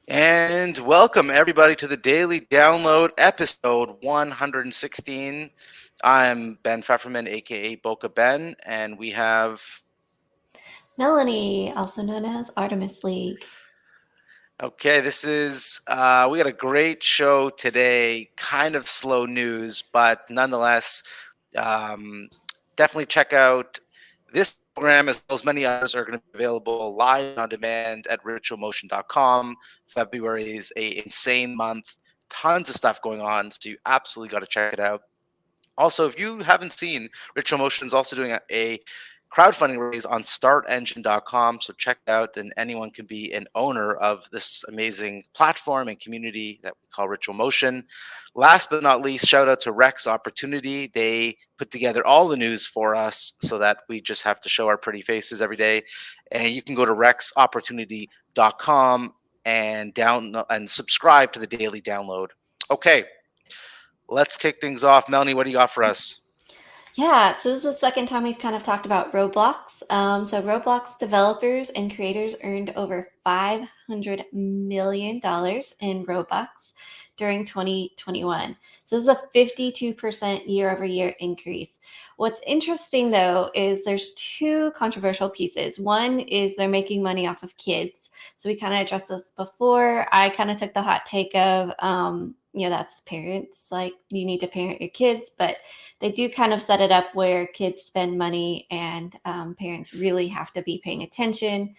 And welcome everybody to the Daily Download episode 116. I'm Ben Pfefferman, aka Boca Ben, and we have. Melanie, also known as Artemis League. Okay, this is. We got a great show today. Kind of slow news, but nonetheless, um, definitely check out this program as well as many others are going to be available live on demand at ritualmotion.com. February is a insane month. Tons of stuff going on, so you absolutely got to check it out. Also, if you haven't seen, Ritual Motion is also doing a crowdfunding raise on startengine.com. So check it out, and anyone can be an owner of this amazing platform and community that we call Ritual Motion. Last but not least, shout out to Rex Opportunity. They put together all the news for us so that we just have to show our pretty faces every day. And you can go to rexopportunity.com and subscribe to the daily download. Okay, let's kick things off. Melanie, what do you got for us? Yeah, so this is the second time we've kind of talked about Roblox. So Roblox developers and creators earned over $500 million in Robux during 2021. So this is a 52% year over year increase. What's interesting though is there's two controversial pieces. One is they're making money off of kids. So we kind of addressed this before. I kind of took the hot take of, that's parents, like you need to parent your kids, but they do kind of set it up where kids spend money and parents really have to be paying attention.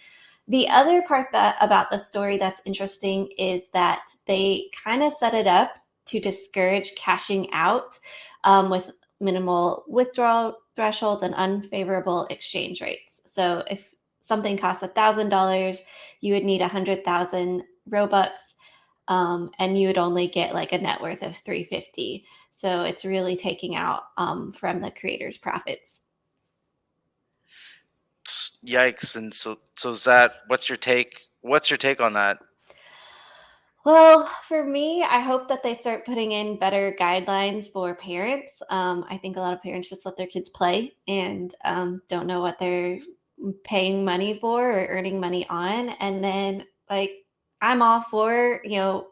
The other part that about the story that's interesting is that they kind of set it up to discourage cashing out with minimal withdrawal thresholds and unfavorable exchange rates. So if something costs $1,000, you would need 100,000 Robux, and you would only get like a net worth of 350. So it's really taking out from the creator's profits. Yikes! And so is that what's your take? What's your take on that? Well, for me, I hope that they start putting in better guidelines for parents. I think a lot of parents just let their kids play and don't know what they're paying money for or earning money on. And then, like, I'm all for,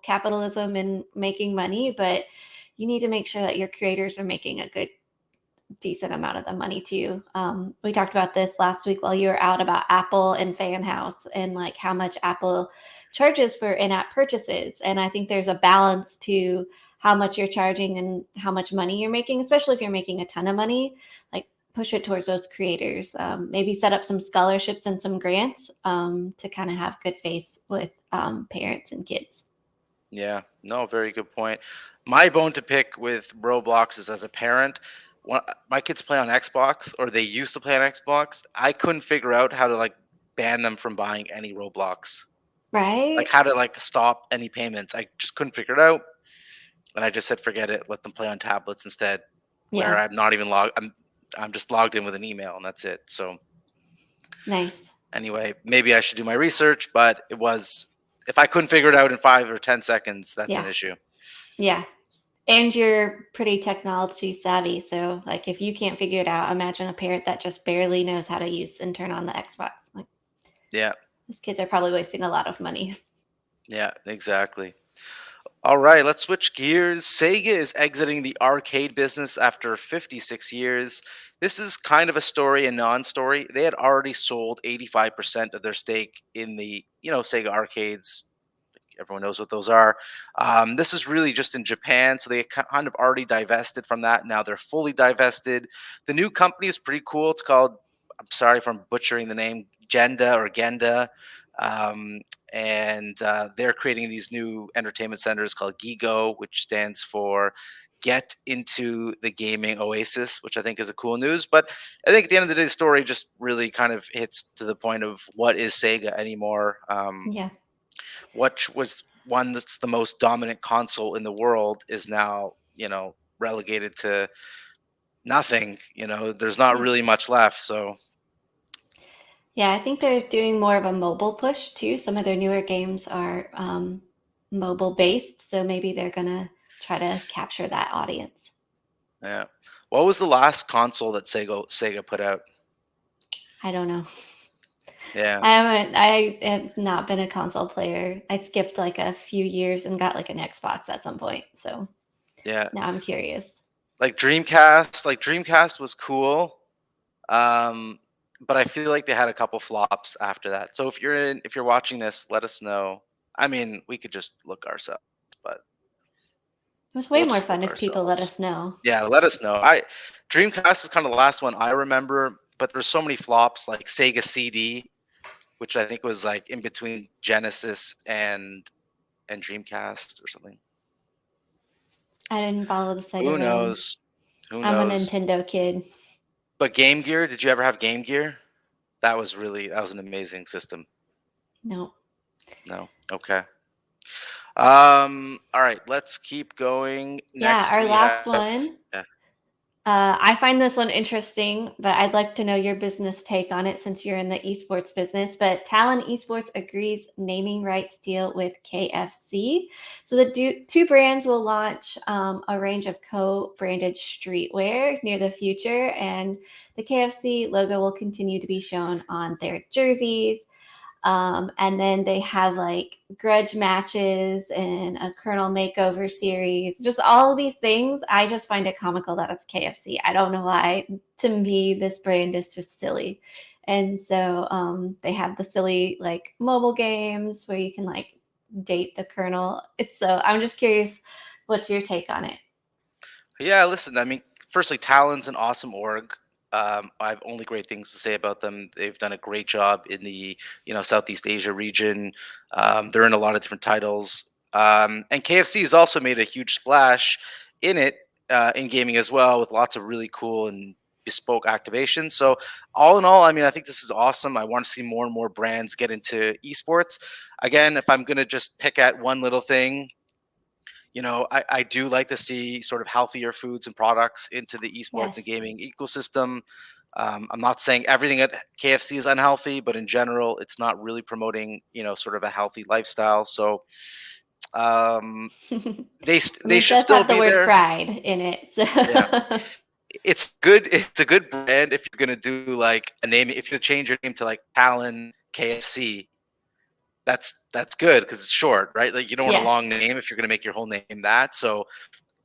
capitalism and making money, but you need to make sure that your creators are making a good decent amount of the money too. We talked about this last week while you were out about Apple and Fan House and like how much Apple charges for in-app purchases. And I think there's a balance to how much you're charging and how much money you're making, especially if you're making a ton of money. Like push it towards those creators. Maybe set up some scholarships and some grants to kind of have good face with parents and kids. Yeah, no, very good point. My bone to pick with Roblox is as a parent, my kids play on Xbox, or they used to play on Xbox. I couldn't figure out how to like ban them from buying any Roblox, like Right? how to like stop any payments. I just couldn't figure it out, and I just said forget it. Let them play on tablets instead, where Yeah. I'm not even logged. I'm just logged in with an email, and that's it. So Nice. anyway, maybe I should do my research, but it was if I couldn't figure it out in 5 or 10 seconds, that's an Yeah. issue. Yeah. And you're pretty technology savvy. So, like, if you can't figure it out, imagine a parent that just barely knows how to use and turn on the Xbox. Like, Yeah, these kids are probably wasting a lot of money. yeah, exactly. All right, let's switch gears. Sega is exiting the arcade business after 56 years. This is kind of a story and non-story. They had already sold 85% of their stake in the, Sega arcades. Everyone knows what those are. This is really just in Japan, so they kind of already divested from that. Now they're fully divested. The new company is pretty cool. It's called, I'm sorry if I'm butchering the name, Genda. Um, and they're creating these new entertainment centers called Gigo, which stands for Get into the Gaming Oasis, which I think is a cool news. But I think at the end of the day, the story just really kind of hits to the point of what is Sega anymore. Yeah. What was one that's the most dominant console in the world is now, relegated to nothing. There's not Yeah. really much left. So Yeah. I think they're doing more of a mobile push too. Some of their newer games are mobile based. So maybe they're going to try to capture that audience. yeah. What was the last console that Sega put out? I don't know. Yeah, I have not been a console player. I skipped like a few years and got like an Xbox at some point. So yeah. now I'm curious. Like Dreamcast was cool. Um, but I feel like they had a couple flops after that. So if you're watching this, let us know. I mean, we could just look ourselves, but It was way we'll more just fun look if people let ourselves. us know. Yeah, let us know. I Dreamcast is kind of the last one I remember, but there's so many flops like Sega CD, which I think was like in between Genesis and Dreamcast or something. I didn't follow the Sega Who realm. knows? Who I'm a knows? Nintendo kid. But Game Gear, did you ever have Game Gear? That was an amazing system. No. No. Okay. All right, let's keep going. Yeah, Next our we last have one. yeah. I find this one interesting, but I'd like to know your business take on it since you're in the esports business. But Talon Esports agrees naming rights deal with KFC. So the two brands will launch a range of co-branded streetwear near the future, and the KFC logo will continue to be shown on their jerseys. And then they have like grudge matches and a Colonel Makeover series, just all of these things. I just find it comical that it's KFC. I don't know why. To me, this brand is just silly. And so they have the silly like mobile games where you can like date the Colonel. It's so I'm just curious, what's your take on it? Yeah, listen, I mean, firstly, Talon's an awesome org. I have only great things to say about them. They've done a great job in the Southeast Asia region. They're in a lot of different titles, and KFC has also made a huge splash in it in gaming as well, with lots of really cool and bespoke activations. So, all in all, I mean, I think this is awesome. I want to see more and more brands get into esports. Again, if I'm gonna just pick at one little thing, I do like to see sort of healthier foods and products into the esports and Yes. gaming ecosystem. I'm not saying everything at KFC is unhealthy, but in general, it's not really promoting, sort of a healthy lifestyle. So um, I they mean, it should does still have the be word there. fried in it. So Yeah, it's good. It's a good brand if you're gonna do like a name. If you're gonna change your name to like Talon KFC, that's good because it's short, right? Like you don't want a yes. long name if you're gonna make your whole name that. So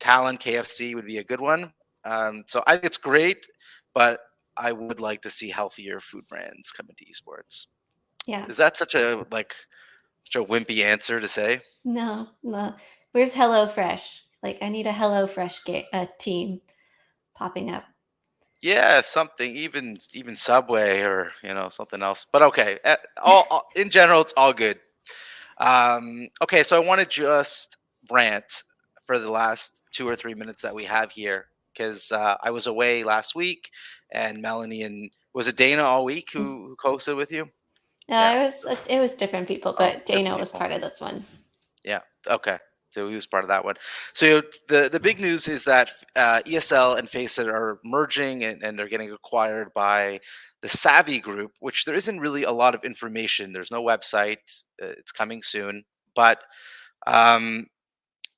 Talon KFC would be a good one. So I think it's great, but I would like to see healthier food brands come into esports. Yeah. Is that such a wimpy answer to say? No, no. Where's HelloFresh? Like, I need a HelloFresh team popping up. Yeah, something even Subway or something else. But okay, in general, it's all good. Okay, so I want to just rant for the last 2 or 3 minutes that we have here because I was away last week, and Melanie and was it Dana all week who hosted with you? Yeah. It was different people, Oh, but different Dana was people. part of this one. Yeah. Okay. So he was part of that one. So the big news is that ESL and Faceit are merging and they're getting acquired by the Savvy Group, which there isn't really a lot of information. There's no website. It's coming soon, but um,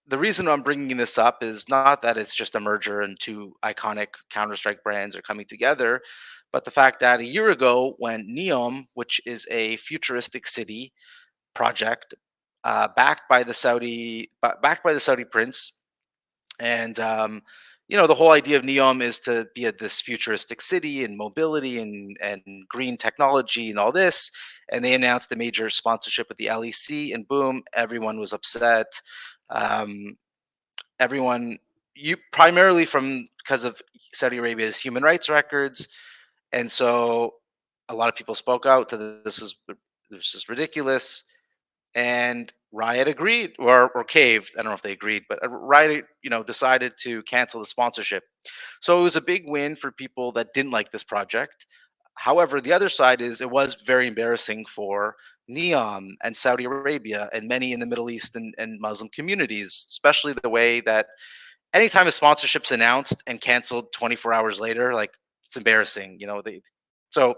the reason I'm bringing this up is not that it's just a merger and two iconic Counter Strike brands are coming together, but the fact that a year ago, when Neom, which is a futuristic city project backed by the Saudi prince, and the whole idea of Neom is to be this futuristic city and mobility and green technology and all this. And they announced a major sponsorship with the LEC, and boom, everyone was upset. Um, everyone, you primarily from because of Saudi Arabia's human rights records, and so a lot of people spoke out to this is ridiculous, and Riot agreed or caved. I don't know if they agreed, but Riot, decided to cancel the sponsorship. So it was a big win for people that didn't like this project. However, the other side is it was very embarrassing for Neom and Saudi Arabia and many in the Middle East and Muslim communities, especially the way that anytime a sponsorship's announced and canceled 24 hours later, like it's embarrassing, so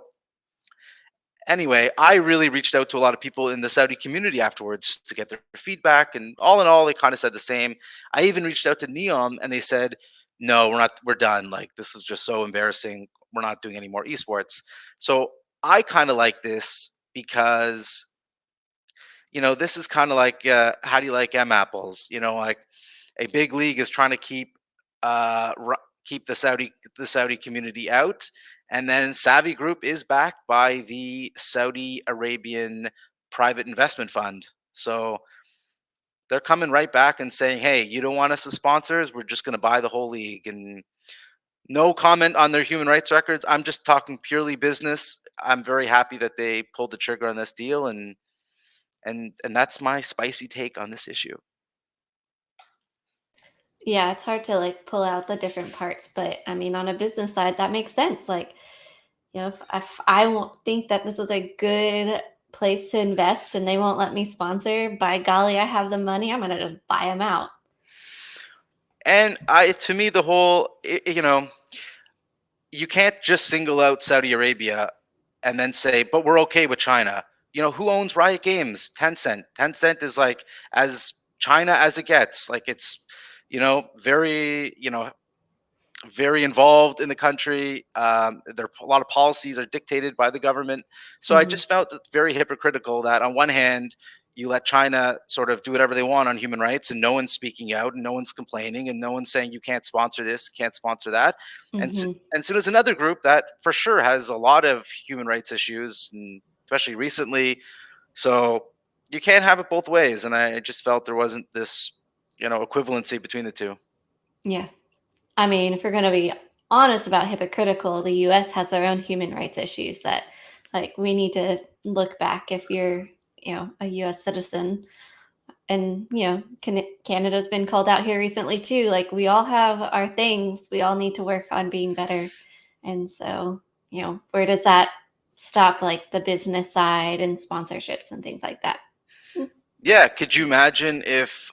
anyway, I really reached out to a lot of people in the Saudi community afterwards to get their feedback, and all in all, they kind of said the same. I even reached out to Neom, and they said, "No, we're not. We're done. Like this is just so embarrassing. We're not doing any more esports." So I kind of like this because this is kind of like how do you like M apples? Like a big league is trying to keep the Saudi community out, and then Savvy Group is backed by the Saudi Arabian private investment fund. So they're coming right back and saying, "Hey, you don't want us as sponsors? We're just going to buy the whole league." And no comment on their human rights records. I'm just talking purely business. I'm very happy that they pulled the trigger on this deal, and that's my spicy take on this issue. Yeah, it's hard to like pull out the different parts, but I mean, on a business side, that makes sense. Like, if I won't think that this is a good place to invest and they won't let me sponsor, by golly, I have the money. I'm gonna just buy them out. And to me, the whole, you can't just single out Saudi Arabia and then say, but we're okay with China. Who owns Riot Games? Tencent. Tencent is like as China as it gets. Like it's, very, very involved in the country. A lot of policies are dictated by the government. So I Hmm. just felt very hypocritical that on one hand, you let China sort of do whatever they want on human rights, and no one's speaking out, and no one's complaining, and no one's saying you can't sponsor this, can't sponsor that. And Hmm. and so there's another group that for sure has a lot of human rights issues, and especially recently. So you can't have it both ways, and I just felt there wasn't this equivalency between the two. Yeah. I mean, if we're going to be honest about hypocritical, the US has their own human rights issues that, like, we need to look back if you're, a US citizen. And, Canada's been called out here recently too. Like, we all have our things, we all need to work on being better. And so, where does that stop, like the business side and sponsorships and things like that? Mm. Yeah, could you imagine if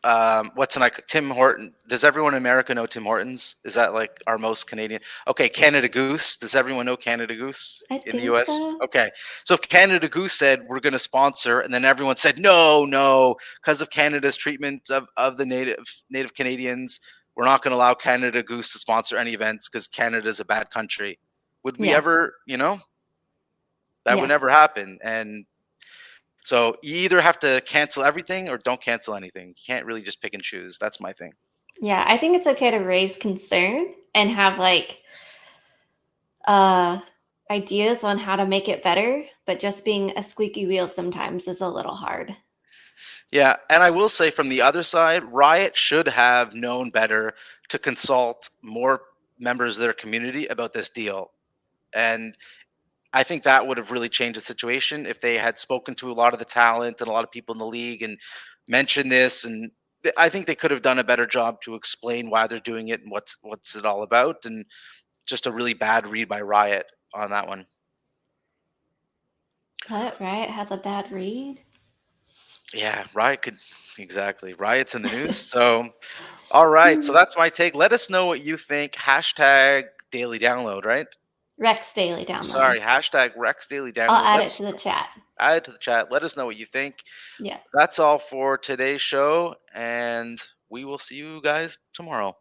what's an like Tim Horton? Does everyone in America know Tim Hortons? Is that like our most Canadian? Okay, Canada Goose. Does everyone know Canada Goose I in the think U.S.? so. Okay, so if Canada Goose said we're going to sponsor, and then everyone said no, no, because of Canada's treatment of the native Canadians, we're not going to allow Canada Goose to sponsor any events because Canada's a bad country. Would we Yeah. ever? That would Yeah. never happen, and so you either have to cancel everything or don't cancel anything. You can't really just pick and choose. That's my thing. Yeah. I think it's okay to raise concern and have like uh ideas on how to make it better, but just being a squeaky wheel sometimes is a little hard. Yeah, and I will say from the other side, Riot should have known better to consult more members of their community about this deal. And I think that would have really changed the situation if they had spoken to a lot of the talent and a lot of people in the league and mentioned this. And I think they could have done a better job to explain why they're doing it and what's it all about. And just a really bad read by Riot on that one. What, right? Has a bad read? Yeah, Riot could exactly. Riot's in the news. So, all right. So that's my take. Let us know what you think. Hashtag daily download, right? Rex Daily download. Sorry, hashtag Rex daily I'll download. add Let it us to the know. chat. Add it to the chat. Let us know what you think. Yeah. That's all for today's show, and we will see you guys tomorrow.